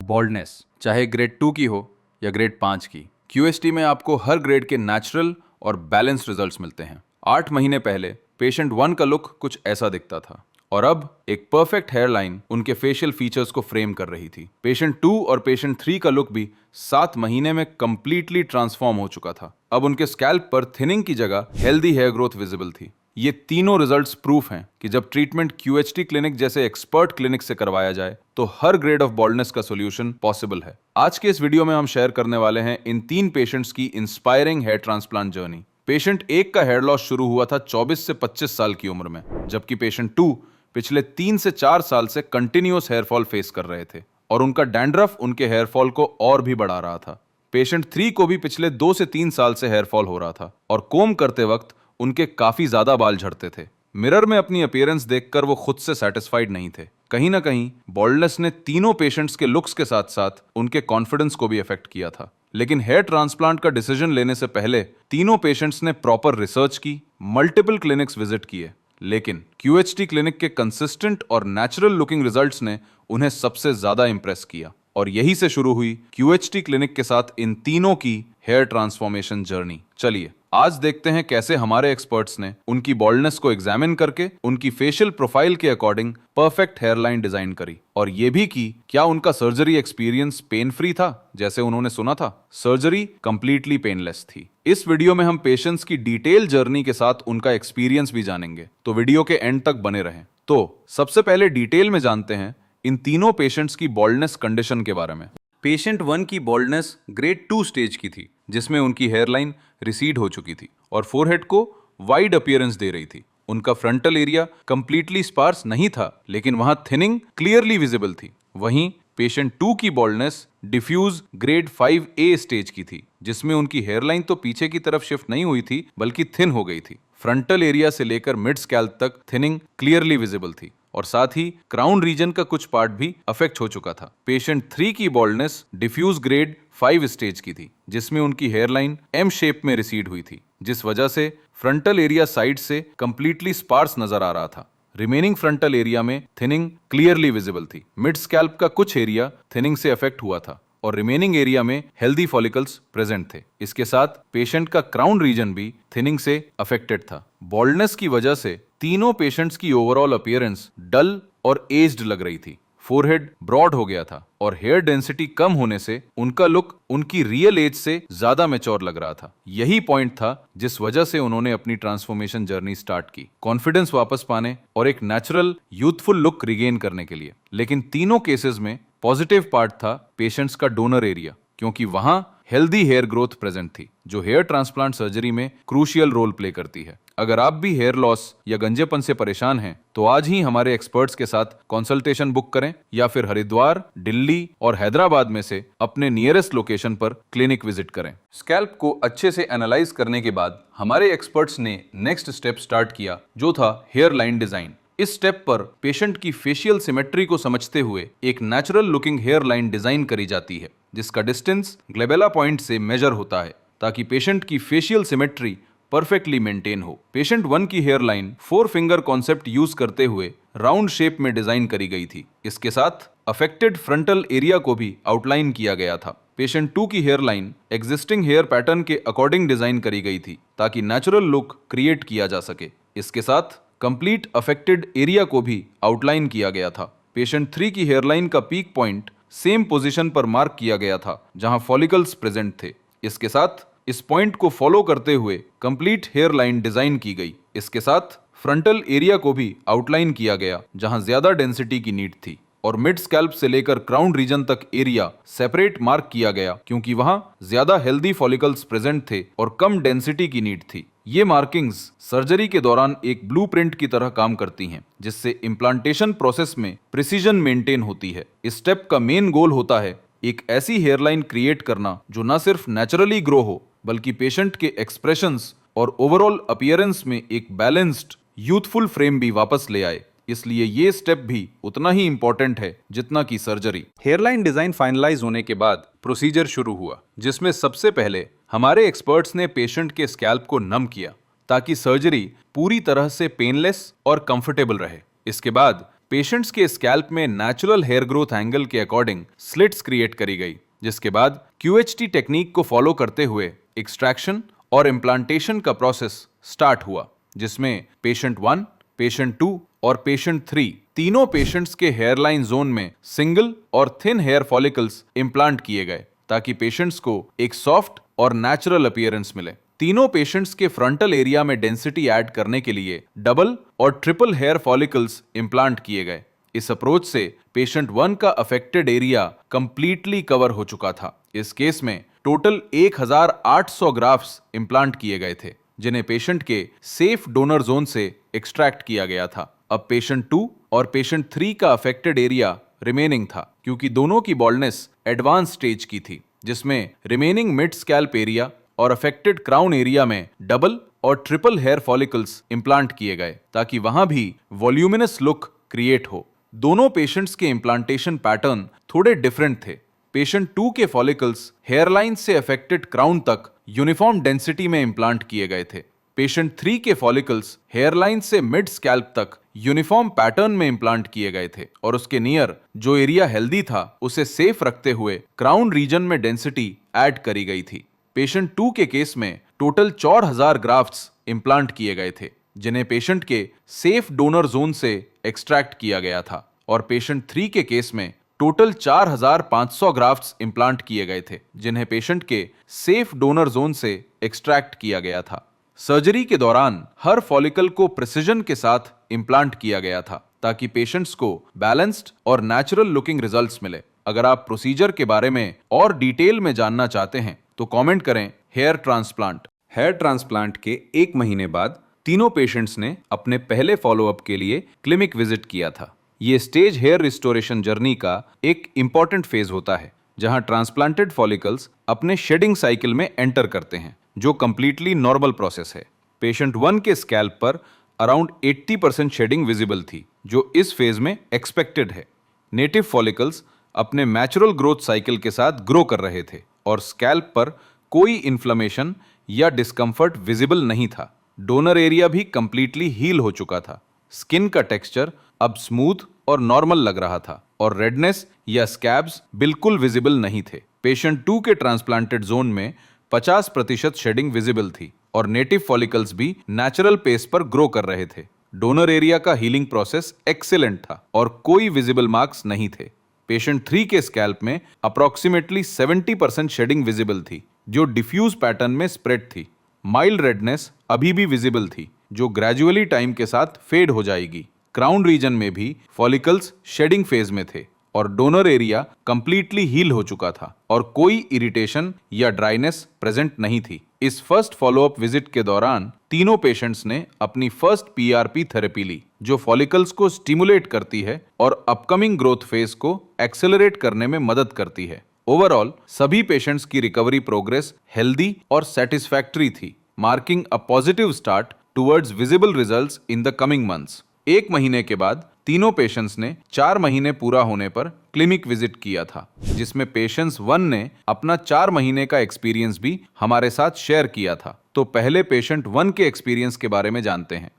Baldness, चाहे grade 2 की हो या ग्रेड 5 की, क्यूएसटी में आपको हर ग्रेड के नेचुरल और बैलेंस्ड रिजल्ट्स मिलते हैं। 8 महीने पहले पेशेंट 1 का लुक कुछ ऐसा दिखता था और अब एक परफेक्ट हेयर लाइन उनके फेशियल फीचर्स को फ्रेम कर रही थी। पेशेंट 2 और पेशेंट 3 का लुक भी 7 महीने में कंप्लीटली ट्रांसफॉर्म हो चुका था। अब उनके स्कैल्प पर थिनिंग की जगह हेल्दी हेयर ग्रोथ विजिबल थी। ये तीनों रिजल्ट्स प्रूफ हैं कि जब ट्रीटमेंट क्यूएचटी क्लिनिक जैसे एक्सपर्ट क्लिनिक से करवाया जाए तो हर ग्रेड ऑफ बॉल्डनेस का सॉल्यूशन पॉसिबल है। आज के इस वीडियो में हम शेयर करने वाले हैं इन 3 पेशेंट्स की inspiring hair transplant journey. Patient 1 का हेयर लॉस शुरू हुआ था 24 से 25 साल की उम्र में, जबकि पेशेंट 2 पिछले 3 से 4 साल से कंटिन्यूअस हेयरफॉल फेस कर रहे थे और उनका डैंड्रफ उनके हेयरफॉल को और भी बढ़ा रहा था। पेशेंट 3 को भी पिछले 2 से 3 साल से हेयरफॉल हो रहा था और कोम करते वक्त उनके काफी ज्यादा बाल झड़ते थे। मिरर में अपनी अपीयरेंस देखकर वो खुद से सेटिस्फाइड नहीं थे। कहीं ना कहीं बॉल्डनेस ने तीनों पेशेंट्स के लुक्स के साथ साथ उनके कॉन्फिडेंस को भी अफेक्ट किया था। लेकिन हेयर ट्रांसप्लांट का डिसीजन लेने से पहले तीनों पेशेंट्स ने प्रॉपर रिसर्च की, मल्टीपल क्लिनिक्स विजिट किए, लेकिन क्यूएचटी क्लिनिक के कंसिस्टेंट और नेचुरल लुकिंग रिजल्ट्स ने उन्हें सबसे ज्यादा इंप्रेस किया और यही से शुरू हुई क्यूएचटी क्लिनिक के साथ इन तीनों की हेयर ट्रांसफॉर्मेशन जर्नी। चलिए आज देखते हैं कैसे हमारे एक्सपर्ट्स ने उनकी बॉल्डनेस को एग्जामिन करके उनकी फेशियल प्रोफाइल के अकॉर्डिंग परफेक्ट हेयरलाइन डिजाइन करी और यह भी कि क्या उनका सर्जरी एक्सपीरियंस पेन फ्री था जैसे उन्होंने सुना था। सर्जरी कंप्लीटली पेनलेस थी। इस वीडियो में हम पेशेंट्स की डिटेल जर्नी के साथ उनका एक्सपीरियंस भी जानेंगे, तो वीडियो के एंड तक बने रहें। तो सबसे पहले डिटेल में जानते हैं इन तीनों पेशेंट्स की बॉल्डनेस कंडीशन के बारे में। पेशेंट 1 की बॉल्डनेस ग्रेड 2 स्टेज की थी, जिसमें उनकी हेयरलाइन रिसीड हो चुकी थी और फोरहेड को वाइड अपीयरेंस दे रही थी। उनका फ्रंटल एरिया कंप्लीटली स्पार्स नहीं था, लेकिन वहां थिनिंग क्लियरली विजिबल थी। वहीं पेशेंट 2 की baldness diffuse grade 5A stage की थी, जिसमें उनकी हेयरलाइन तो पीछे की तरफ शिफ्ट नहीं हुई थी बल्कि थिन हो गई थी। फ्रंटल एरिया से लेकर मिड स्कैल्प तक थिनिंग क्लियरली विजिबल थी और साथ ही क्राउन रीजन का कुछ पार्ट भी अफेक्ट हो चुका था। पेशेंट 3 की बॉल्डनेस डिफ्यूज ग्रेड 5 स्टेज की थी, जिसमें उनकी हेयरलाइन एम शेप में रिसीड हुई थी, जिस वजह से फ्रंटल एरिया साइड से कंप्लीटली स्पार्स नजर आ रहा था। रिमेनिंग फ्रंटल एरिया में थिनिंग क्लियरली विजिबल थी। मिड स्कैल्प का कुछ एरिया थिनिंग से अफेक्ट हुआ था और रिमेनिंग एरिया में हेल्दी फॉलिकल्स प्रेजेंट थे। इसके साथ पेशेंट का क्राउन रीजन भी थिनिंग से अफेक्टेड था। बॉल्डनेस की वजह से तीनों पेशेंट्स की ओवरऑल अपीयरेंस डल और एज्ड लग रही थी। फोरहेड ब्रॉड हो गया था और हेयर डेंसिटी कम होने से उनका लुक उनकी रियल एज से ज्यादा मैच्योर लग रहा था। यही पॉइंट था जिस वजह से उन्होंने अपनी ट्रांसफॉर्मेशन जर्नी स्टार्ट की, कॉन्फिडेंस वापस पाने और एक नेचुरल यूथफुल लुक रिगेन करने के लिए। लेकिन तीनों केसेस में पॉजिटिव पार्ट था पेशेंट्स का डोनर एरिया, क्योंकि वहां हेल्दी हेयर ग्रोथ प्रेजेंट थी, जो हेयर ट्रांसप्लांट सर्जरी में क्रूशियल रोल प्ले करती है। अगर आप भी हेयर लॉस या गंजेपन से परेशान हैं, तो आज ही हमारे एक्सपर्ट्स के साथ कंसल्टेशन बुक करें या फिर हरिद्वार, दिल्ली और हैदराबाद में से अपने नियरेस्ट लोकेशन पर क्लिनिक विजिट करें। स्कैल्प को अच्छे से एनालाइज करने के बाद हमारे एक्सपर्ट्स ने नेक्स्ट स्टेप स्टार्ट किया, जो था हेयर लाइन डिजाइन। इस स्टेप पर पेशेंट की फेशियल सिमेट्री को समझते हुए एक natural looking hair line design करी जाती है, जिसका डिस्टेंस ग्लेबेला पॉइंट से मेजर होता है ताकि पेशेंट की फेशियल सिमेट्री परफेक्टली मेंटेन हो। पेशेंट 1 की hair line 4 finger concept use करते हुए राउंड शेप में डिजाइन करी गई थी। इसके साथ अफेक्टेड फ्रंटल एरिया को भी आउटलाइन किया गया था। पेशेंट 2 की hair line existing hair pattern के अकॉर्डिंग डिजाइन करी गई थी ताकि नेचुरल लुक क्रिएट किया जा सके। इसके साथ कंप्लीट अफेक्टेड एरिया को भी आउटलाइन किया गया था। पेशेंट 3 की हेयरलाइन का पीक पॉइंट सेम पोजीशन पर मार्क किया गया था जहां फॉलिकल्स प्रेजेंट थे। इसके साथ इस पॉइंट को फॉलो करते हुए कंप्लीट हेयर लाइन डिजाइन की गई। इसके साथ फ्रंटल एरिया को भी आउटलाइन किया गया जहां ज्यादा डेंसिटी की नीड थी और मिड स्कैल्प से लेकर क्राउन रीजन तक एरिया सेपरेट मार्क किया गया, क्योंकि वहां ज्यादा हेल्दी फॉलिकल्स प्रेजेंट थे और कम डेंसिटी की नीड थी। ये मार्किंग्स सर्जरी के दौरान एक ब्लूप्रिंट की तरह काम करती हैं, जिससे इम्प्लांटेशन प्रोसेस में प्रिसीजन मेंटेन होती है। इस स्टेप का मेन गोल होता है एक ऐसी हेयरलाइन क्रिएट करना जो न सिर्फ नेचुरली ग्रो हो, बल्कि पेशेंट के एक्सप्रेशंस और ओवरऑल अपीयरेंस में एक बैलेंस्ड यूथफुल फ्रेम भी वापस ले आए। इसलिए ये स्टेप भी उतना ही इंपॉर्टेंट है जितना कि सर्जरी। हेयरलाइन डिजाइन फाइनलाइज होने के बाद प्रोसीजर शुरू हुआ, जिसमें सबसे पहले हमारे एक्सपर्ट्स ने पेशेंट के स्कैल्प को नम किया ताकि सर्जरी पूरी तरह से पेनलेस और कंफर्टेबल रहे। इसके बाद पेशेंट्स के स्कैल्प में नेचुरल हेयर ग्रोथ एंगल के अकॉर्डिंग स्लिट्स क्रिएट करी गई, जिसके बाद क्यूएचटी टेक्निक को फॉलो करते हुए एक्सट्रैक्शन और इम्प्लांटेशन का प्रोसेस स्टार्ट हुआ, जिसमें पेशेंट 1, पेशेंट 2 और पेशेंट 3 तीनों पेशेंट्स के हेयरलाइन जोन में सिंगल और थिन हेयर फॉलिकल्स इम्प्लांट किए गए ताकि पेशेंट्स को एक सॉफ्ट और नेचुरल अपीयरेंस मिले। तीनों पेशेंट्स के फ्रंटल एरिया में डेंसिटी ऐड करने के लिए डबल और ट्रिपल हेयर फॉलिकल्स इम्प्लांट किए गए। इस अप्रोच से पेशेंट 1 का अफेक्टेड एरिया कंप्लीटली कवर हो चुका था। इस केस में टोटल 1800 ग्राफ्ट्स इम्प्लांट किए गए थे, जिन्हें पेशेंट के सेफ डोनर जोन से एक्सट्रैक्ट किया गया था। अब पेशेंट 2 और पेशेंट 3 का अफेक्टेड एरिया रिमेनिंग था, क्योंकि दोनों की बॉल्डनेस एडवांस स्टेज की थी, जिसमें रिमेनिंग मिड स्कैल्प एरिया और अफेक्टेड क्राउन एरिया में डबल और ट्रिपल हेयर फॉलिकल्स इम्प्लांट किए गए ताकि वहां भी वॉल्यूमिनस लुक क्रिएट हो। दोनों पेशेंट्स के इम्प्लांटेशन पैटर्न थोड़े डिफरेंट थे। पेशेंट 2 के फॉलिकल्स हेयरलाइन से अफेक्टेड क्राउन तक यूनिफॉर्म डेंसिटी में इम्प्लांट किए गए थे। पेशेंट 3 के फॉलिकल्स हेयरलाइन से मिड स्कैल्प तक यूनिफॉर्म पैटर्न में इम्प्लांट किए गए थे और उसके नियर जो एरिया हेल्दी था उसे सेफ रखते हुए क्राउन रीजन में डेंसिटी ऐड करी गई थी। पेशेंट 2 के केस में टोटल 4000 ग्राफ्ट्स इम्प्लांट किए गए थे, जिन्हें पेशेंट के सेफ डोनर जोन से एक्सट्रैक्ट किया गया था, और पेशेंट 3 के केस में टोटल 4500 ग्राफ्ट्स इम्प्लांट किए गए थे, जिन्हें पेशेंट के सेफ डोनर जोन से एक्सट्रैक्ट किया गया था। सर्जरी के दौरान हर फॉलिकल को प्रिसिजन के साथ इम्प्लांट किया गया था ताकि पेशेंट्स को बैलेंस्ड और नेचुरल लुकिंग रिजल्ट्स मिले। अगर आप प्रोसीजर के बारे में और डिटेल में जानना चाहते हैं तो कमेंट करें हेयर ट्रांसप्लांट। हेयर ट्रांसप्लांट के 1 महीने बाद तीनों पेशेंट्स ने अपने पहले फॉलोअप के लिए क्लिनिक विजिट किया था। ये स्टेज हेयर रिस्टोरेशन जर्नी का एक इंपॉर्टेंट फेज होता है, जहां ट्रांसप्लांटेड फॉलिकल्स अपने शेडिंग साइकिल में एंटर करते हैं, जो कंप्लीटली नॉर्मल प्रोसेस है। पेशेंट 1 के स्कैल्प पर अराउंड 80% शेडिंग विजिबल थी, जो इस फेज में एक्सपेक्टेड है। नेटिव फॉलिकल्स अपने नेचुरल ग्रोथ साइकिल के साथ ग्रो कर रहे थे और स्कैल्प पर कोई इन्फ्लेमेशन या डिस्कम्फर्ट विजिबल नहीं था। डोनर एरिया भी कंप्लीटली हील हो चुका था। स्किन का टेक्सचर अब स्मूथ और नॉर्मल लग रहा था और रेडनेस या स्कैब्स बिल्कुल विजिबल नहीं थे। पेशेंट 2 के ट्रांसप्लांटेड जोन में 50% शेडिंग विजिबल थी और नेटिव फॉलिकल्स भी नेचुरल पेस पर ग्रो कर रहे थे। डोनर एरिया का हीलिंग प्रोसेस एक्सीलेंट था और कोई विजिबल मार्क्स नहीं थे। पेशेंट 3 के स्कैल्प में अप्रोक्सीमेटली 70% शेडिंग विजिबल थी, जो डिफ्यूज पैटर्न में स्प्रेड थी। माइल्ड रेडनेस अभी भी विजिबल थी, जो ग्रेजुअली टाइम के साथ फेड हो जाएगी। क्राउन रीजन में भी फॉलिकल्स शेडिंग फेज में थे और डोनर एरिया कंप्लीटली हील हो चुका था और कोई इरिटेशन या ड्राइनेस प्रेजेंट नहीं थी। इस फर्स्ट फॉलोअप विजिट के दौरान तीनों पेशेंट्स ने अपनी फर्स्ट पीआरपी थेरेपी ली, जो फॉलिकल्स को स्टिमुलेट करती है और अपकमिंग ग्रोथ फेज को एक्सेलरेट करने में मदद करती है। ओवरऑल सभी पेशेंट्स की रिकवरी प्रोग्रेस हेल्दी और सेटिस्फैक्टरी थी, marking a positive start towards visible results in the coming months. 1 महीने के बाद तीनों पेशेंट्स ने 4 महीने पूरा होने पर क्लिनिक विजिट किया था, जिसमें पेशेंट्स 1 ने अपना 4 महीने का एक्सपीरियंस भी हमारे साथ शेयर किया था। तो पहले पेशेंट 1 के एक्सपीरियंस के बारे में जानते हैं।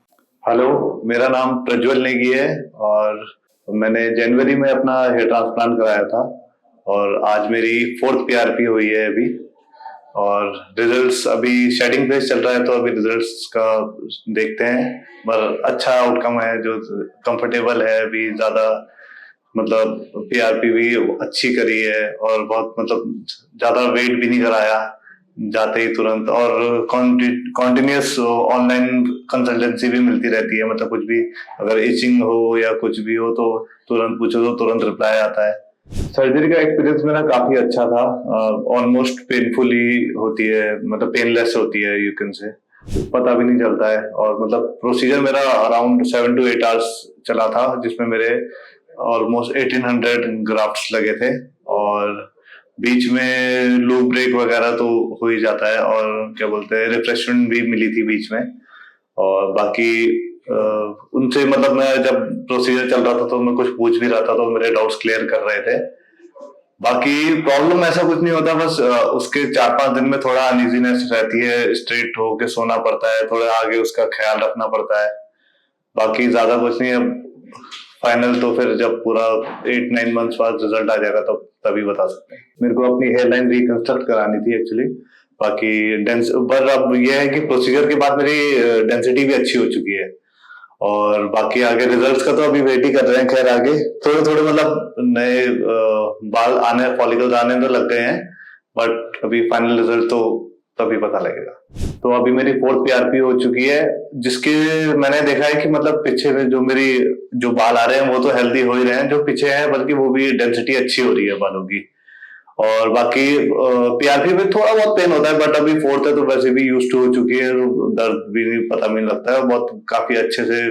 हेलो, मेरा नाम प्रज्वल नेगी है और मैंने जनवरी में अपना हेयर ट्रांसप्लांट कराया था और आज मेरी 4th पीआरपी हुई है अभी। और रिजल्ट्स अभी शेडिंग फेज चल रहा है, तो अभी रिजल्ट्स का देखते हैं। पर अच्छा आउटकम है, जो कंफर्टेबल है। अभी ज्यादा मतलब पीआरपी भी अच्छी करी है और बहुत मतलब ज्यादा वेट भी नहीं कराया जाते ही तुरंत। और कॉन्टिन्यूस ऑनलाइन कंसल्टेंसी भी मिलती रहती है, मतलब कुछ भी अगर इचिंग हो या कुछ भी हो तो तुरंत पूछो तो तुरंत रिप्लाई आता है। सर्जरी का एक्सपीरियंस मेरा काफी अच्छा था। ऑलमोस्ट पेनफुली होती है, मतलब पेनलेस होती है, यू कैन से। पता भी नहीं चलता है। और मतलब प्रोसीजर मेरा अराउंड 7 to 8 आवर्स चला था, जिसमें मेरे ऑलमोस्ट 1800 ग्राफ्ट्स लगे थे और बीच में लूप ब्रेक वगैरह तो हो ही जाता है और क्या बोलते हैं रिफ्रेशमेंट भी मिली थी बीच में। और बाकी उनसे मतलब मैं जब प्रोसीजर चल रहा था तो मैं कुछ पूछ भी रहा था, तो मेरे डाउट्स क्लियर कर रहे थे। बाकी प्रॉब्लम ऐसा कुछ नहीं होता, बस उसके 4-5 दिन में थोड़ा अनइजीनेस रहती है। स्ट्रेट होके सोना पड़ता है, थोड़ा आगे उसका ख्याल रखना पड़ता है। बाकी ज्यादा कुछ नहीं है। फाइनल तो फिर जब पूरा 8-9 मंथ्स बाद रिजल्ट आ जाएगा तब तभी बता सकते हैं। मेरे को अपनी हेयर लाइन रिकंस्ट्रक्ट करानी थी एक्चुअली। बाकी पर अब ये है कि प्रोसीजर के बाद मेरी डेंसिटी भी अच्छी हो चुकी है। और बाकी आगे रिजल्ट्स का तो अभी वेट ही कर रहे हैं। खैर आगे थोड़े थोड़े मतलब नए बाल आने, फॉलिकल्स आने तो लग गए हैं, बट अभी फाइनल रिजल्ट तो तभी पता लगेगा। तो अभी मेरी 4th पीआरपी हो चुकी है, जिसके मैंने देखा है कि मतलब पीछे में जो बाल आ रहे हैं वो तो हेल्दी हो ही रहे हैं, जो पीछे हैं बल्कि वो भी डेंसिटी अच्छी हो रही है बालों की। और बाकी पीआरपी में थोड़ा बहुत पेन होता है, बट अभी 4th है तो वैसे भी यूज टू हो चुकी है, दर्द भी पता भी नहीं लगता है। बहुत काफी अच्छे से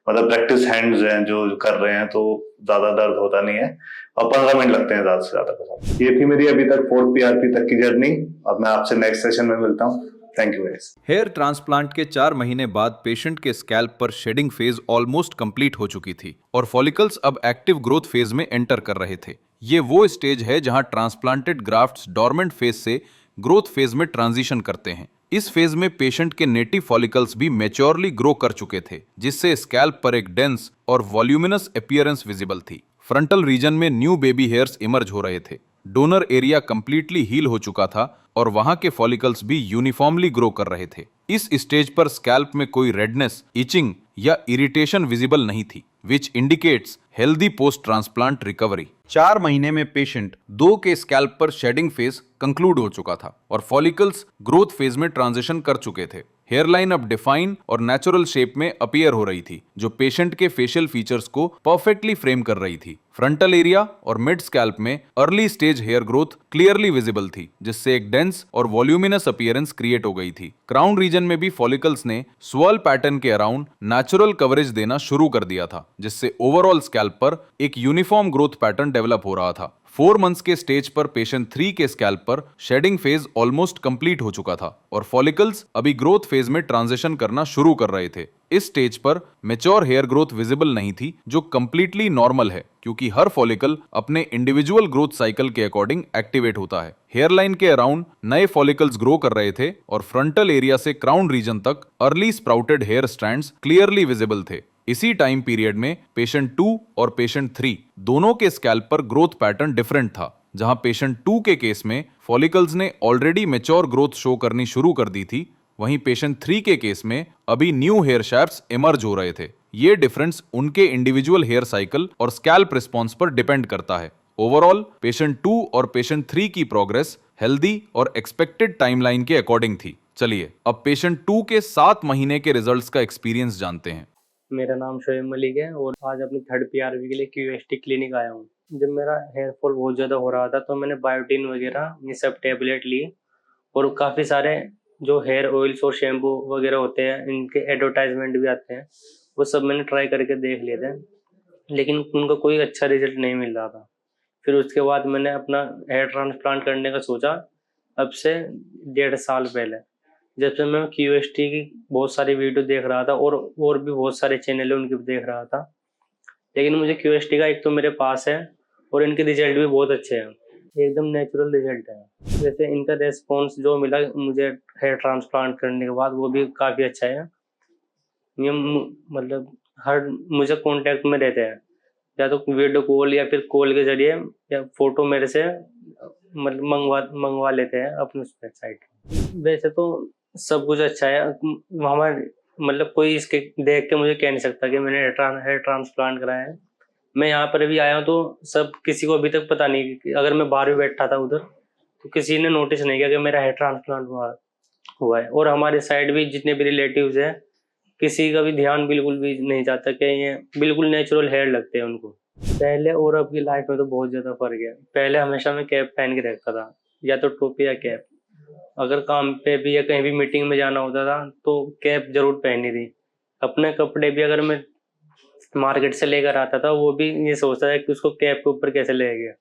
मतलब प्रैक्टिस हैंड्स हैं जो कर रहे हैं, तो ज्यादा दर्द होता नहीं है और 15 मिनट लगते हैं ज्यादा से ज्यादा के साथ। ये थी मेरी अभी तक 4th पीआरपी तक की जर्नी। अब मैं आपसे नेक्स्ट सेशन में मिलता हूँ। Thank you guys. Hair transplant के 4 महीने बाद पेशेंट के स्कैल्प पर शेडिंग फेज ऑलमोस्ट कंप्लीट हो चुकी थी और फॉलिकल्स अब एक्टिव ग्रोथ फेज में एंटर कर रहे थे। ये वो स्टेज है जहां ट्रांसप्लांटेड ग्राफ्ट्स डोरमेंट फेज से ग्रोथ फेज में ट्रांजिशन करते हैं। इस फेज में पेशेंट के नेटिव फॉलिकल्स भी मैच्योरली ग्रो कर चुके थे, जिससे स्कैल्प पर एक डेंस और वॉल्यूमिनस अपीयरेंस विजिबल थी। फ्रंटल रीजन में न्यू बेबी हेयर्स इमर्ज हो रहे थे। डोनर एरिया कंप्लीटली हील हो चुका था और वहां के फॉलिकल्स भी यूनिफॉर्मली ग्रो कर रहे थे। इस स्टेज पर स्कैल्प में कोई रेडनेस, इचिंग या इरिटेशन विजिबल नहीं थी, which indicates healthy post transplant recovery. 4 महीने में पेशेंट 2 के स्कैल्प पर शेडिंग फेज कंक्लूड हो चुका था और फॉलिकल्स ग्रोथ फेज में ट्रांजिशन कर चुके थे। हेयरलाइन अब डिफाइन और नेचुरल शेप में अपीयर हो रही थी, जो पेशेंट के फेशियल फीचर्स को परफेक्टली फ्रेम कर रही थी। फ्रंटल एरिया और मिड स्कैल्प में early stage hair growth clearly visible थी, जिससे एक डेंस और वॉल्यूमिनस अपीयरेंस क्रिएट हो गई थी। क्राउन रीजन में भी फॉलिकल्स ने स्वर्ल पैटर्न के अराउंड नेचुरल कवरेज देना शुरू कर दिया था, जिससे ओवरऑल स्कैल्प पर एक यूनिफॉर्म ग्रोथ पैटर्न डेवलप हो रहा था। 4 मंथ्स के स्टेज पर पेशेंट 3 के स्कैल्प पर शेडिंग फेज ऑलमोस्ट कंप्लीट हो चुका था और फॉलिकल्स अभी ग्रोथ फेज में ट्रांजिशन करना शुरू कर रहे थे। इस स्टेज पर मैच्योर हेयर ग्रोथ विजिबल नहीं थी, जो कंप्लीटली नॉर्मल है, क्योंकि हर फॉलिकल अपने इंडिविजुअल ग्रोथ साइकिल के अकॉर्डिंग एक्टिवेट होता है। हेयरलाइन के अराउंड नए फॉलिकल्स ग्रो कर रहे थे और फ्रंटल एरिया से क्राउन रीजन तक early sprouted hair strands clearly visible थे। इसी टाइम पीरियड में पेशेंट 2 और पेशेंट 3 दोनों के स्कैल्प पर ग्रोथ पैटर्न डिफरेंट था। जहां पेशेंट 2 के केस में फॉलिकल्स ने ऑलरेडी मैच्योर ग्रोथ शो करनी शुरू कर दी थी, वहीं पेशेंट 3 के केस में अभी न्यू हेयर शैफ्ट्स इमर्ज हो रहे थे। ये डिफरेंस उनके इंडिविजुअल हेयर साइकिल और स्कैल्प रिस्पॉन्स पर डिपेंड करता है। ओवरऑल पेशेंट 2 और पेशेंट 3 की प्रोग्रेस हेल्दी और एक्सपेक्टेड टाइमलाइन के अकॉर्डिंग थी। चलिए अब पेशेंट 2 के 7 महीने के रिजल्ट्स का एक्सपीरियंस जानते हैं। मेरा नाम शोएब मलिक है और आज अपनी 3rd पीआरपी के लिए क्यूएसटी क्लिनिक आया हूँ। जब मेरा हेयर फॉल बहुत ज़्यादा हो रहा था तो मैंने बायोटिन वगैरह ये सब टैबलेट ली और काफ़ी सारे जो हेयर ऑयल्स और शैम्पू वगैरह होते हैं इनके एडवर्टाइजमेंट भी आते हैं, वो सब मैंने ट्राई करके देख लिए थे, लेकिन उनका कोई अच्छा रिजल्ट नहीं मिल रहा था। फिर उसके बाद मैंने अपना हेयर ट्रांसप्लांट करने का सोचा, अब से 1.5 साल पहले। जब से मैं क्यूएसटी की बहुत सारी वीडियो देख रहा था और भी बहुत सारे चैनल उनके देख रहा था, लेकिन मुझे क्यूएसटी का एक तो मेरे पास है और इनके रिजल्ट भी बहुत अच्छे हैं, एकदम नेचुरल रिजल्ट है। जैसे इनका रेस्पॉन्स जो मिला मुझे हेयर ट्रांसप्लांट करने के बाद वो भी काफ़ी अच्छा है। ये मतलब हर मुझे कांटेक्ट में रहते हैं, या तो वीडियो कॉल या फिर कॉल के जरिए या फोटो मेरे से मतलब मंगवा लेते हैं अपनी वेबसाइट। वैसे तो सब कुछ अच्छा है, हमारे मतलब कोई इसके देख के मुझे कह नहीं सकता कि मैंने हेयर ट्रांसप्लांट कराया है। मैं यहाँ पर भी आया हूँ तो सब किसी को अभी तक पता नहीं कि अगर मैं बाहर भी बैठा था उधर तो किसी ने नोटिस नहीं किया कि मेरा हेयर ट्रांसप्लांट हुआ है। और हमारे साइड भी जितने भी रिलेटिव्स हैं किसी का भी ध्यान बिल्कुल भी नहीं जाता कि ये बिल्कुल नेचुरल हेयर लगते हैं उनको। पहले और अब की लाइफ में तो बहुत ज़्यादा फर्क है। पहले हमेशा मैं कैप पहन के रखता था, या तो टोपी या कैप। अगर काम पे भी या कहीं भी मीटिंग में जाना होता था तो कैप जरूर पहनी थी। अपने कपड़े भी अगर मैं मार्केट से लेकर आता था वो भी ये सोचता था कि उसको कैप के ऊपर कैसे ले गया।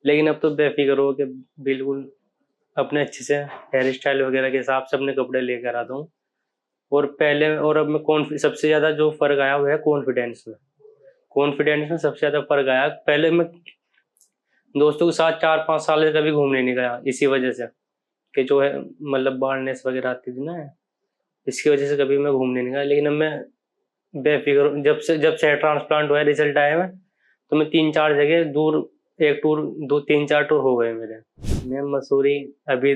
लेकिन अब तो बेफिक्र हो कि बिल्कुल अपने अच्छे से हेयर स्टाइल वगैरह के हिसाब से अपने कपड़े लेकर आता हूँ। और पहले और अब मैं सबसे ज़्यादा जो फ़र्क आया वो है कॉन्फिडेंस में सबसे ज़्यादा फ़र्क आया। पहले मैं दोस्तों के साथ 4-5 साल से कभी घूमने नहीं गया, इसी वजह से कि जो है मतलब बार्डनेस वगैरह आती थी ना, इसकी वजह से कभी मैं घूमने नहीं गया। लेकिन अब मैं बेफिक्र, जब से हेयर ट्रांसप्लांट हुआ है, रिजल्ट आया है, तो मैं 3-4 जगह दूर, एक टूर, 2-3-4 टूर हो गए मेरे। मैं मसूरी, अभी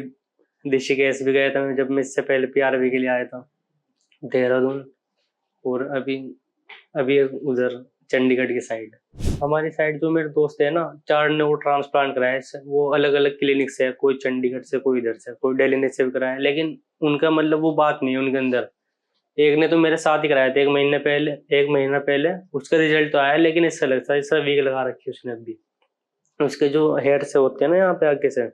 ऋषिकेश भी गया था मैं, जब मैं इससे पहले पीआरवी के लिए आया था, देहरादून, और अभी अभी उधर चंडीगढ़ की साइड। हमारी साइड जो मेरे दोस्त है ना, 4 ने वो ट्रांसप्लांट कराया है। वो अलग अलग क्लिनिक से है, कोई चंडीगढ़ से, कोई इधर से, कोई दिल्ली ने से भी कराया है, लेकिन उनका मतलब वो बात नहीं है उनके अंदर। एक ने तो मेरे साथ ही कराया था 1 महीना पहले, उसका रिजल्ट तो आया, लेकिन इससे लगता है इससे वीक लगा रखी है उसने अभी। उसके जो हेयर से होते हैं ना यहाँ पे आगे से,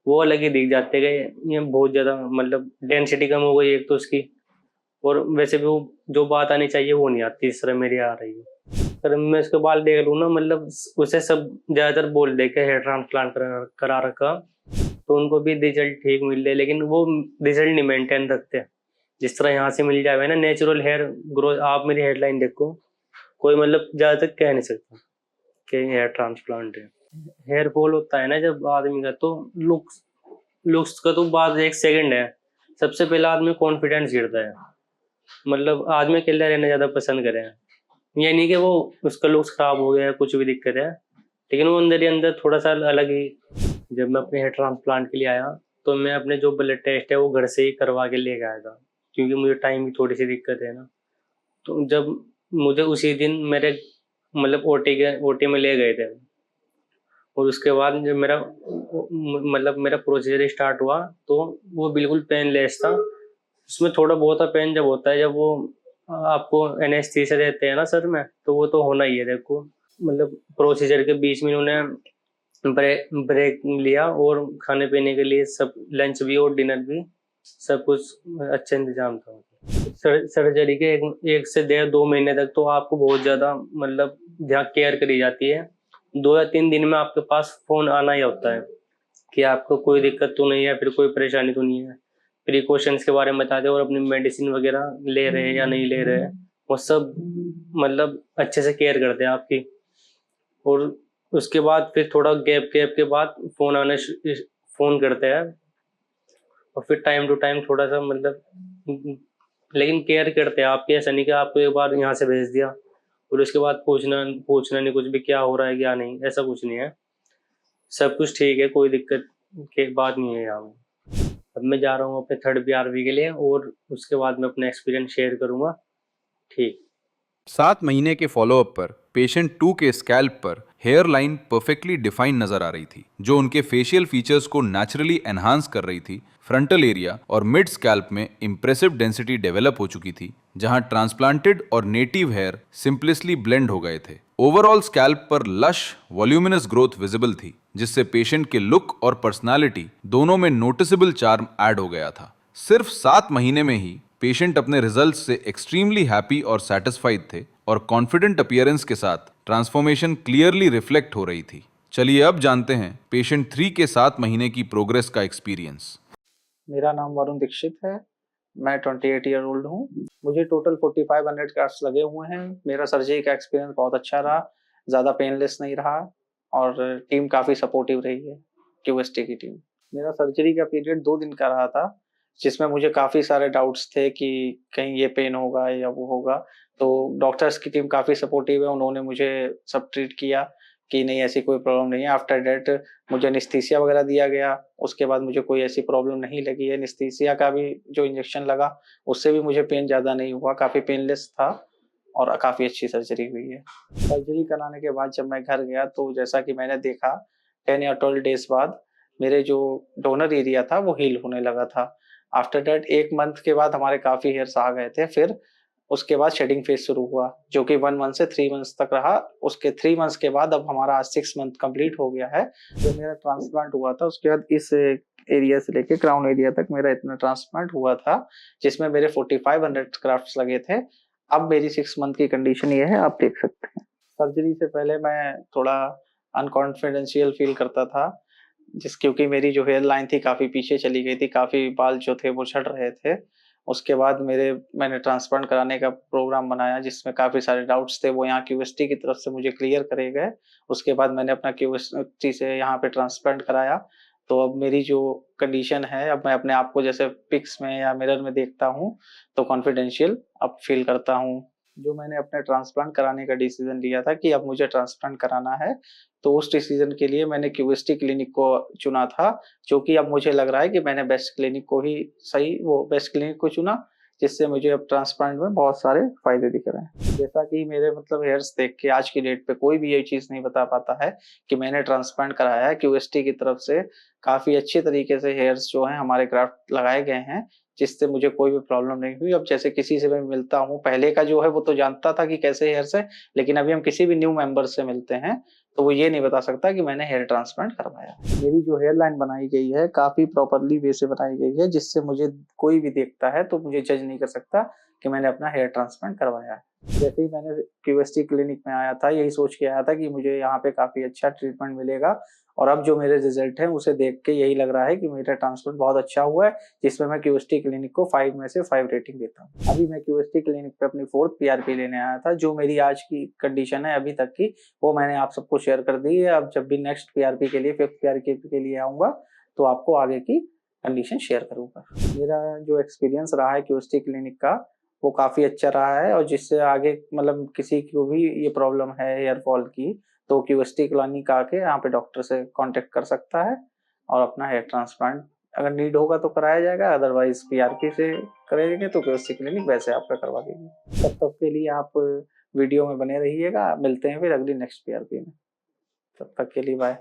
वो अलग ही दिख जाते गए। ये बहुत ज्यादा मतलब डेंसिटी कम हो गई एक तो उसकी, और वैसे भी वो जो बात आनी चाहिए वो नहीं आती, इस तरह मेरी आ रही है। अगर मैं उसके बाल देख लूँ ना, मतलब उसे सब ज्यादातर बोल दे के हेयर ट्रांसप्लांट करा रखा, तो उनको भी रिजल्ट ठीक मिल रहे, लेकिन वो रिजल्ट नहीं मेंटेन रखते। जिस तरह यहाँ से मिल जाए ना नेचुरल हेयर ग्रोथ, आप मेरी हेडलाइन देखो, कोई मतलब ज्यादा तक कह नहीं सकता कि हेयर ट्रांसप्लांट है। हेयर फॉल होता है ना जब आदमी का, तो लुक्स लुक्स का तो बात एक सेकंड है। सबसे पहले आदमी कॉन्फिडेंस गिरता है, मतलब आदमी अकेला रहना ज्यादा पसंद करे। ये नहीं कि वो उसका लुक्स खराब हो गया है, कुछ भी दिक्कत है, लेकिन वो अंदर ही अंदर थोड़ा सा अलग ही। जब मैं अपने हेयर ट्रांसप्लांट के लिए आया, तो मैं अपने जो ब्लड टेस्ट है वो घर से ही करवा के लेके आया था, क्योंकि मुझे टाइम की थोड़ी सी दिक्कत है ना। तो जब मुझे उसी दिन मेरे मतलब ओटी में ले गए थे, और उसके बाद जब मेरा प्रोसीजर स्टार्ट हुआ, तो वो बिल्कुल पेनलेस था। उसमें थोड़ा बहुत पेन जब होता है, जब वो आपको एनेस्थीसिया देते हैं ना सर में, तो वो तो होना ही है देखो। मतलब प्रोसीजर के बीच में उन्होंने ब्रेक लिया, और खाने पीने के लिए सब, लंच भी और डिनर भी, सब कुछ अच्छा इंतजाम था। सर्जरी के 1 से 1.5-2 महीने तक तो आपको बहुत ज्यादा मतलब ध्यान केयर करी जाती है। 2 या 3 दिन में आपके पास फोन आना ही होता है कि आपको कोई दिक्कत तो नहीं है, फिर कोई परेशानी तो नहीं है, प्रिकॉशंस के बारे में बताते हैं, और अपनी मेडिसिन वगैरह ले रहे हैं या नहीं ले रहे हैं, वो सब मतलब अच्छे से केयर करते हैं आपकी। और उसके बाद फिर थोड़ा गैप गैप के बाद फोन करते हैं, और फिर टाइम टू टाइम थोड़ा सा मतलब, लेकिन केयर करते हैं आपकी। ऐसा नहीं कि आपको एक बार यहाँ से भेज दिया और उसके बाद पूछना पूछना नहीं कुछ भी, क्या हो रहा है क्या नहीं, ऐसा कुछ नहीं है। सब कुछ ठीक है, कोई दिक्कत की बात नहीं है यहाँ में। अब मैं जा रहा हूँ अपने 3rd पीआरवी के लिए, और उसके बाद मैं अपना एक्सपीरियंस शेयर करूंगा। ठीक। 7 महीने के फॉलोअप पर पेशेंट 2 के स्कैल्प पर हेयर लाइन परफेक्टली डिफाइन नजर आ रही थी, जो उनके फेशियल फीचर्स को नेचुरली एनहांस कर रही थी। फ्रंटल एरिया और मिड स्कैल्प में इंप्रेसिव डेंसिटी डेवलप हो चुकी थी, जहां ट्रांसप्लांटेड और नेटिव हेयर सिंपलेसली ब्लेंड हो गए थे। ओवरऑल स्कैल्प पर लश वॉल्यूमिनस ग्रोथ विजिबल थी, जिससे पेशेंट के लुक और पर्सनालिटी दोनों में नोटिसेबल चार्म ऐड हो गया था। सिर्फ 7 महीने में ही पेशेंट अपने रिजल्ट से एक्सट्रीमली हैप्पी और सेटिस्फाइड थे, और कॉन्फिडेंट अपीयरेंस के साथ ट्रांसफॉर्मेशन क्लियरली रिफ्लेक्ट हो रही थी। चलिए अब जानते हैं पेशेंट 3 के 7 महीने की प्रोग्रेस का एक्सपीरियंस। मेरा नाम वरुण दीक्षित है। मैं 28 ईयर ओल्ड हूँ। मुझे टोटल 4500 कार्ड्स लगे हुए हैं। मेरा सर्जरी का एक्सपीरियंस बहुत अच्छा रहा, ज़्यादा पेनलेस नहीं रहा, और टीम काफ़ी सपोर्टिव रही है, क्यूएसटी की टीम। मेरा सर्जरी का पीरियड 2 दिन का रहा था, जिसमें मुझे काफ़ी सारे डाउट्स थे कि कहीं ये पेन होगा या वो होगा। तो डॉक्टर्स की टीम काफ़ी सपोर्टिव है, उन्होंने मुझे सब ट्रीट किया कि नहीं, ऐसी कोई प्रॉब्लम नहीं है। आफ्टर दैट मुझे एनेस्थीसिया वगैरह दिया गया, उसके बाद मुझे कोई ऐसी प्रॉब्लम नहीं लगी है। एनेस्थीसिया का भी जो इंजेक्शन लगा, उससे भी मुझे पेन ज़्यादा नहीं हुआ, काफ़ी पेनलेस था, और काफ़ी अच्छी सर्जरी हुई है। सर्जरी कराने के बाद जब मैं घर गया, तो जैसा कि मैंने देखा, 10 या 12 डेज़ बाद मेरे जो डोनर एरिया था वो हील होने लगा था। आफ्टर दैट 1 मंथ के बाद हमारे काफ़ी हेयर्स आ गए थे। फिर उसके बाद शेडिंग फेज़ शुरू हुआ, जो कि 1 मंथ से 3 मंथ्स तक रहा। उसके 3 मंथ्स के बाद अब हमारा आज 6 मंथ कंप्लीट हो गया है। जब मेरा ट्रांसप्लांट हुआ था, उसके बाद इस एरिया से लेके क्राउन एरिया तक मेरा इतना ट्रांसप्लांट हुआ था, जिसमें मेरे 4500 ग्राफ्ट्स लगे थे। अब मेरी 6 मंथ की कंडीशन ये है, आप देख सकते हैं। सर्जरी से पहले मैं थोड़ा अनकॉन्फिडेंशियल फील करता था, क्योंकि मेरी जो हेयर लाइन थी काफ़ी पीछे चली गई थी, काफ़ी बाल जो थे वो झड़ रहे थे। उसके बाद मैंने ट्रांसप्लांट कराने का प्रोग्राम बनाया, जिसमें काफ़ी सारे डाउट्स थे, वो यहाँ क्यूएसटी की तरफ से मुझे क्लियर करे गए। उसके बाद मैंने अपना क्यूएसटी से यहाँ पे ट्रांसप्लांट कराया। तो अब मेरी जो कंडीशन है, अब मैं अपने आप को जैसे पिक्स में या मिरर में देखता हूँ, तो कॉन्फिडेंशियल अब फील करता हूँ। जो मैंने अपने ट्रांसप्लांट कराने का डिसीजन लिया था कि अब मुझे ट्रांसप्लांट कराना है, तो उस डिसीजन के लिए मैंने क्यूएसटी क्लिनिक को चुना था, जो कि अब मुझे लग रहा है कि मैंने बेस्ट क्लिनिक को ही बेस्ट क्लिनिक को चुना, जिससे मुझे अब ट्रांसप्लांट में बहुत सारे फायदे दिख रहे हैं। जैसा कि मेरे मतलब हेयर्स देख के आज की डेट पे कोई भी ये चीज़ नहीं बता पाता है कि मैंने ट्रांसप्लांट कराया है। क्यूएसटी की तरफ से काफ़ी अच्छे तरीके से हेयर्स जो हैं हमारे ग्राफ्ट लगाए गए हैं, जिससे मुझे कोई भी प्रॉब्लम नहीं हुई। अब जैसे किसी से मैं मिलता हूँ, पहले का जो है वो तो जानता था कि कैसे हेयर्स है, लेकिन अभी हम किसी भी न्यू मेंबर से मिलते हैं, तो वो ये नहीं बता सकता कि मैंने हेयर ट्रांसप्लांट करवाया। मेरी जो हेयर लाइन बनाई गई है, काफ़ी प्रॉपर्ली वे से बनाई गई है, जिससे मुझे कोई भी देखता है तो मुझे जज नहीं कर सकता कि मैंने अपना हेयर ट्रांसप्लांट करवाया है। जैसे ही मैंने क्यूएसटी क्लिनिक में आया था, यही सोच के आया था कि मुझे यहाँ पे काफ़ी अच्छा ट्रीटमेंट मिलेगा, और अब जो मेरे रिजल्ट हैं उसे देख के यही लग रहा है कि मेरा ट्रांसप्लांट बहुत अच्छा हुआ है, जिसमें मैं क्यूएसटी क्लिनिक को 5 में से 5 रेटिंग देता हूँ। अभी मैं क्यूएसटी क्लिनिक पे अपनी 4th पीआरपी लेने आया था। जो मेरी आज की कंडीशन है अभी तक की, वो मैंने आप सबको शेयर कर दी है। अब जब भी नेक्स्ट पीआरपी के लिए 5th पीआरपी के लिए आऊँगा, तो आपको आगे की कंडीशन शेयर करूँगा। मेरा जो एक्सपीरियंस रहा है क्यूएसटी क्लिनिक का, वो काफ़ी अच्छा रहा है, और जिससे आगे मतलब किसी को भी ये प्रॉब्लम है हेयर फॉल की, तो क्यूएसटी क्लिनिक आके यहाँ पे डॉक्टर से कांटेक्ट कर सकता है और अपना हेयर ट्रांसप्लांट अगर नीड होगा तो कराया जाएगा, अदरवाइज पीआरपी से करेंगे तो क्यूएसटी क्लिनिक वैसे आपका करवा देगी। तब तक के लिए आप वीडियो में बने रहिएगा। मिलते हैं फिर अगली नेक्स्ट पीआरपी में। तब तक के लिए बाय।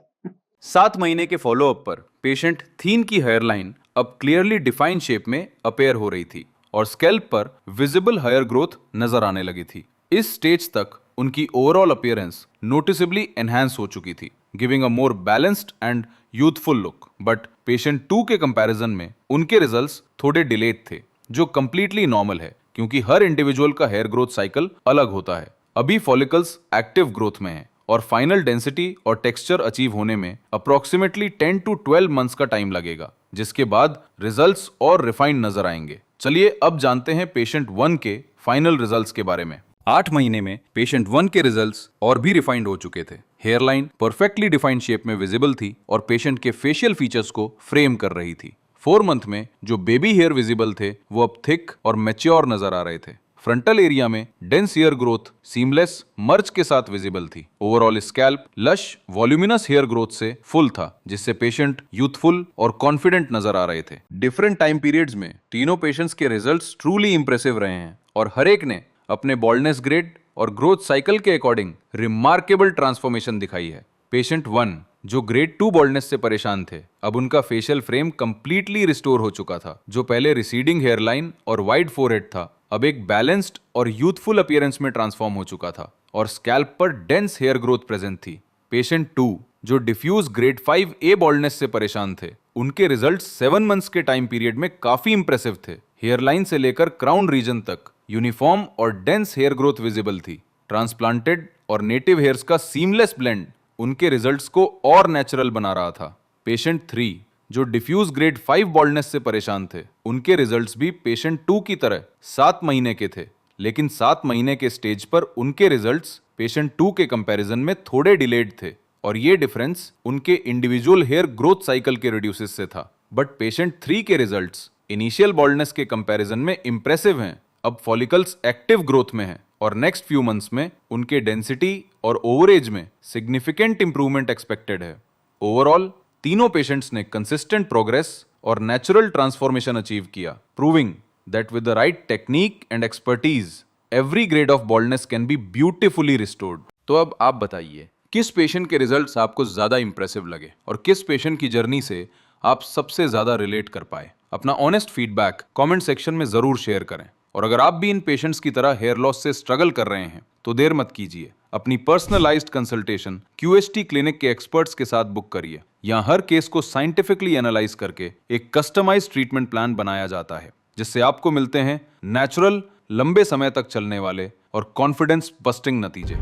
7 महीने के फॉलोअप पर पेशेंट थीन की हेयरलाइन अब क्लियरली डिफाइंड शेप में अपेयर हो रही थी और स्कैल्प पर विजिबल हेयर ग्रोथ नजर आने लगी थी। इस स्टेज तक उनकी ओवरऑल अपीयरेंस नोटिसेबली एनहांस हो चुकी थी, giving a more balanced and youthful look. But patient 2 के कंपैरिजन में उनके रिजल्ट्स थोड़े डिलेड थे, जो कंप्लीटली नॉर्मल है क्योंकि हर इंडिविजुअल का हेयर ग्रोथ साइकिल अलग होता है। अभी फॉलिकल्स एक्टिव ग्रोथ में हैं और फाइनल डेंसिटी और टेक्सचर अचीव होने में अप्रोक्सीमेटली 10 to 12 मंथ्स का टाइम लगेगा, जिसके बाद रिजल्ट्स और रिफाइंड नजर आएंगे। चलिए अब जानते हैं पेशेंट 1 के फाइनल रिजल्ट्स के बारे में। 8 महीने में पेशेंट 1 के रिजल्ट्स और भी रिफाइंड हो चुके थे। हेयरलाइन परफेक्टली डिफाइंड शेप में विजिबल थी और पेशेंट के फेशियल फीचर्स को फ्रेम कर रही थी। 4 मंथ में जो बेबी हेयर विजिबल थे वो अब थिक और मैच्योर नजर आ रहे थे। फ्रंटल एरिया में dense hair growth seamless merge के साथ विजिबल थी। Overall scalp lush voluminous hair growth से फुल था, जिससे पेशेंट यूथफुल और कॉन्फिडेंट नजर आ रहे थे। डिफरेंट टाइम पीरियड्स में तीनों पेशेंट्स के रिजल्ट्स ट्रूली इंप्रेसिव रहे हैं और हर एक ने अपने बॉल्डनेस ग्रेड और ग्रोथ साइकिल के अकॉर्डिंग रिमार्केबल ट्रांसफॉर्मेशन दिखाई है। पेशेंट 1 जो ग्रेड 2 बॉल्डनेस से परेशान थे, अब उनका फेशियल फ्रेम कंप्लीटली रिस्टोर हो चुका था। जो पहले रिसीडिंग हेयरलाइन और वाइड फोरहेड था, अब एक बैलेंस्ड और यूथफुल अपीयरेंस में ट्रांसफॉर्म हो चुका था और स्कैल्प पर डेंस हेयर ग्रोथ प्रेजेंट थी। पेशेंट 2 जो डिफ्यूज ग्रेड 5A बॉल्डनेस से परेशान थे, उनके रिजल्ट्स 7 मंथ्स के टाइम पीरियड में काफी इंप्रेसिव थे। हेयरलाइन से लेकर क्राउन रीजन तक यूनिफॉर्म और डेंस हेयर ग्रोथ विजिबल थी। ट्रांसप्लांटेड और नेटिव हेयर्स का सीमलेस ब्लेंड उनके रिजल्ट्स को और नेचुरल बना रहा था। पेशेंट 3 जो डिफ्यूज ग्रेड 5 बॉल्डनेस से परेशान थे, उनके रिजल्ट्स भी पेशेंट 2 की तरह 7 महीने के थे, लेकिन 7 महीने के स्टेज पर उनके रिजल्ट्स पेशेंट 2 के कंपैरिजन में थोड़े डिलेड थे और ये डिफरेंस उनके इंडिविजुअल हेयर ग्रोथ साइकिल के रिड्यूसेस से था। बट पेशेंट 3 के रिजल्ट्स इनिशियल बॉल्डनेस के कंपैरिजन में इंप्रेसिव हैं। अब फॉलिकल्स एक्टिव ग्रोथ में हैं और नेक्स्ट फ्यू मंथ्स में उनके डेंसिटी और ओवरेज में सिग्निफिकेंट इंप्रूवमेंट एक्सपेक्टेड है। ओवरऑल तीनों पेशेंट्स ने कंसिस्टेंट प्रोग्रेस और नेचुरल ट्रांसफॉर्मेशन अचीव किया, proving that with the right technique and expertise every grade of baldness can be beautifully restored. तो अब आप बताइए, किस पेशेंट के रिजल्ट्स आपको ज्यादा इंप्रेसिव लगे और किस पेशेंट की जर्नी से आप सबसे ज्यादा रिलेट कर पाए? अपना ऑनेस्ट फीडबैक कमेंट सेक्शन में जरूर शेयर करें। और अगर आप भी इन पेशेंट्स की तरह हेयर लॉस से स्ट्रगल कर रहे हैं तो देर मत कीजिए, अपनी पर्सनलाइज्ड कंसल्टेशन क्यूएसटी क्लिनिक के एक्सपर्ट्स के साथ बुक करिए। यहाँ हर केस को साइंटिफिकली एनालाइज करके एक कस्टमाइज्ड ट्रीटमेंट प्लान बनाया जाता है, जिससे आपको मिलते हैं नेचुरल, लंबे समय तक चलने वाले और कॉन्फिडेंस बस्टिंग नतीजे।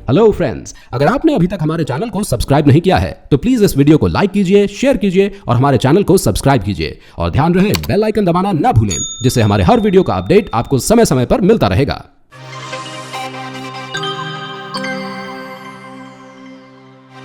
हेलो फ्रेंड्स, अगर आपने अभी तक हमारे चैनल को सब्सक्राइब नहीं किया है तो प्लीज इस वीडियो को लाइक कीजिए, शेयर कीजिए और हमारे चैनल को सब्सक्राइब कीजिए और ध्यान रहे बेल आइकन दबाना ना भूलें, जिससे हमारे हर वीडियो का अपडेट आपको समय समय पर मिलता रहेगा।